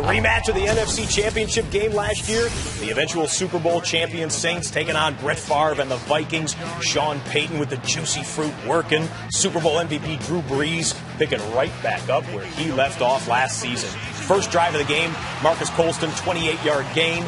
rematch of the NFC Championship game last year. The eventual Super Bowl champion Saints taking on Brett Favre and the Vikings. Sean Payton with the juicy fruit working. Super Bowl MVP Drew Brees picking right back up where he left off last season. First drive of the game, Marcus Colston, 28-yard gain.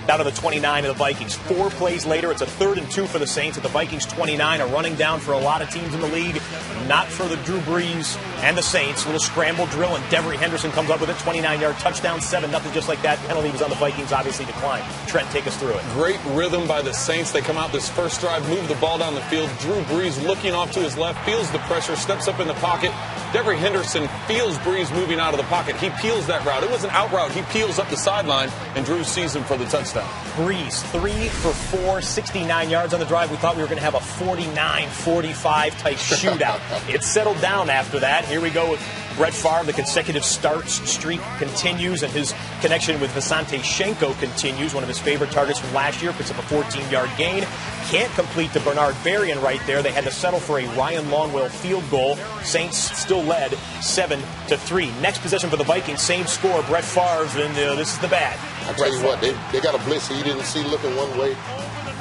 Down to the 29 of the Vikings. 4 plays later, it's a 3rd and 2 for the Saints at the Vikings 29. A running down for a lot of teams in the league. Not for the Drew Brees and the Saints. Little scramble drill, and Devery Henderson comes up with a 29-yard touchdown, 7-0, just like that. Penalty was on the Vikings, obviously declined. Trent, take us through it. Great rhythm by the Saints. They come out this first drive, move the ball down the field. Drew Brees looking off to his left, feels the pressure, steps up in the pocket. Devery Henderson feels Brees moving out of the pocket. He peels that route. It was an out route. He peels up the sideline, and Drew sees him for the touchdown. Brees, 3 for 4, 69 yards on the drive. We thought we were going to have a 49-45 type shootout. It settled down after that. Here we go with Brett Favre. The consecutive starts streak continues, and his connection with Visanthe Shiancoe continues. One of his favorite targets from last year. Picks up a 14-yard gain. Can't complete to Bernard Berrien right there. They had to settle for a Ryan Longwell field goal. Saints still led 7-3. Next possession for the Vikings, same score. Brett Favre, and this is the bad. I tell you what, they got a blitz he didn't see looking one way.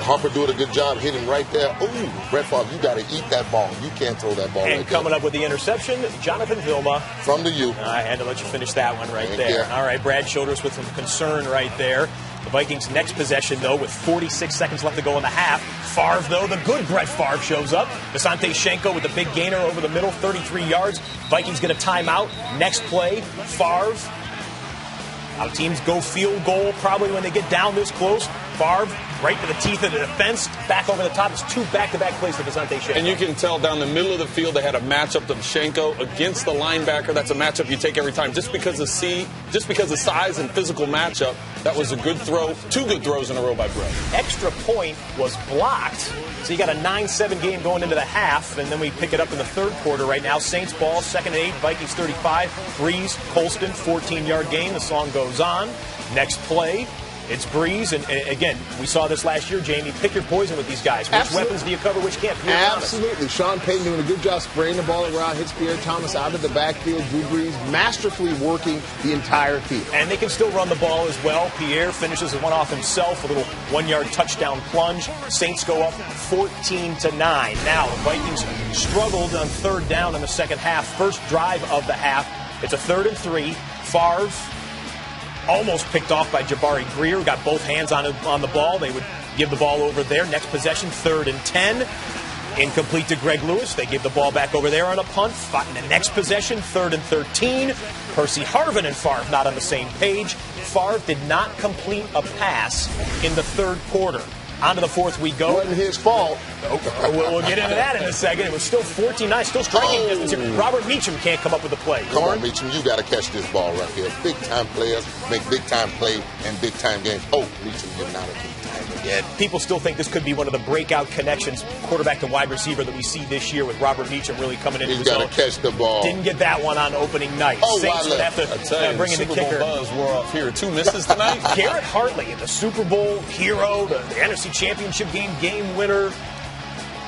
Harper doing a good job hitting right there. Ooh, Brett Favre, you got to eat that ball. You can't throw that ball and right coming there. up with the interception, Jonathan Vilma. From the U. I had to let you finish that one right Thank there. you. All right, Brad Childress with some concern right there. The Vikings' next possession, though, with 46 seconds left to go in the half. Favre, though, the good Brett Favre shows up. Visanthe Shiancoe with the big gainer over the middle, 33 yards. Vikings get a timeout. Next play, Favre. How teams go field goal probably when they get down this close. Favre right to the teeth of the defense, back over the top. It's 2 back-to-back plays for Visanthe Shiancoe. And you can tell down the middle of the field they had a matchup of Shiancoe against the linebacker. That's a matchup you take every time. Just because of size and physical matchup, that was a good throw. 2 good throws in a row by Brett. Extra point was blocked. So you got a 9-7 game going into the half, and then we pick it up in the third quarter right now. Saints ball, 2nd and 8, Vikings 35. Brees, Colston, 14-yard gain. The song goes on. Next play, it's Brees, and again, we saw this last year, Jamie. Pick your poison with these guys. Which weapons do you cover, which can't? Absolutely. Sean Payton doing a good job spraying the ball around, hits Pierre Thomas out of the backfield. Drew Brees masterfully working the entire field. And they can still run the ball as well. Pierre finishes one off himself, a little 1-yard touchdown plunge. Saints go up 14-9. Now, the Vikings struggled on 3rd down in the second half. First drive of the half. It's a 3rd and 3. Favre almost picked off by Jabari Greer. Got both hands on the ball. They would give the ball over there. Next possession, 3rd and 10. Incomplete to Greg Lewis. They give the ball back over there on a punt. In the next possession, 3rd and 13. Percy Harvin and Favre not on the same page. Favre did not complete a pass in the third quarter. On to the fourth we go. Wasn't his fault. We'll get into that in a second. It was still 14-9, still striking distance here. Robert Meacham can't come up with a play. Come on, Meacham, you got to catch this ball right here. Big-time players make big-time plays and big-time games. Oh, Meacham, you're not a big-time. Yeah, people still think this could be one of the breakout connections, quarterback to wide receiver, that we see this year with Robert Meacham really coming into his own. He's got to catch the ball. Didn't get that one on opening night. Oh, Saints would have to bring in the kicker. Super Bowl buzz wore off here. 2 misses tonight. Garrett Hartley, the Super Bowl hero, the NFC Championship game winner.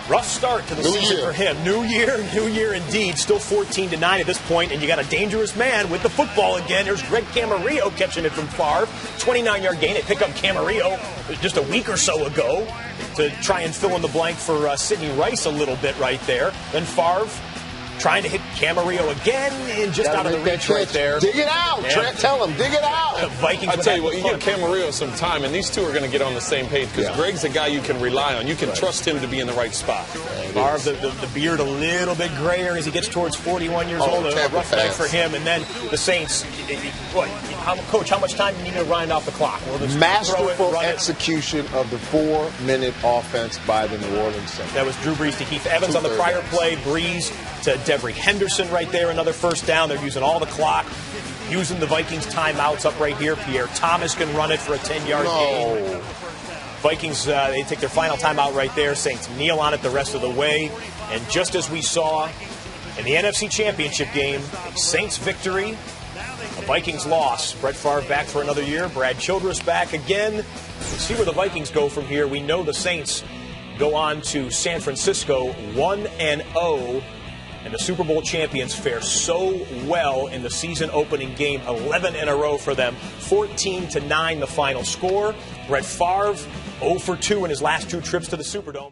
Rough start to the season for him. New year indeed. Still 14-9 at this point, and you got a dangerous man with the football again. There's Greg Camarillo catching it from Favre. 29-yard gain. They pick up Camarillo just a week or so ago to try and fill in the blank for Sidney Rice a little bit right there. Then Favre trying to hit Camarillo again, and just out of the reach right there. Dig it out, Trent. Tell him, dig it out. The Vikings. I tell you what, you give Camarillo some time, and these two are going to get on the same page because Greg's a guy you can rely on. You can trust him to be in the right spot. Favre, the beard a little bit grayer as he gets towards 41 years old. A rough night for him. And then the Saints. Coach, how much time do you need to grind off the clock? Masterful execution of the 4-minute offense by the New Orleans Saints. That was Drew Brees to Heath Evans on the prior play. Brees to Devery Henderson right there. Another first down. They're using all the clock. Using the Vikings timeouts up right here. Pierre Thomas can run it for a 10-yard gain. Vikings, they take their final timeout right there. Saints kneel on it the rest of the way. And just as we saw in the NFC Championship game, Saints victory, a Vikings loss. Brett Favre back for another year. Brad Childress back again. We'll see where the Vikings go from here. We know the Saints go on to San Francisco 1-0 And the Super Bowl champions fare so well in the season opening game, 11 in a row for them, 14-9 the final score. Brett Favre 0 for 2 in his last 2 trips to the Superdome.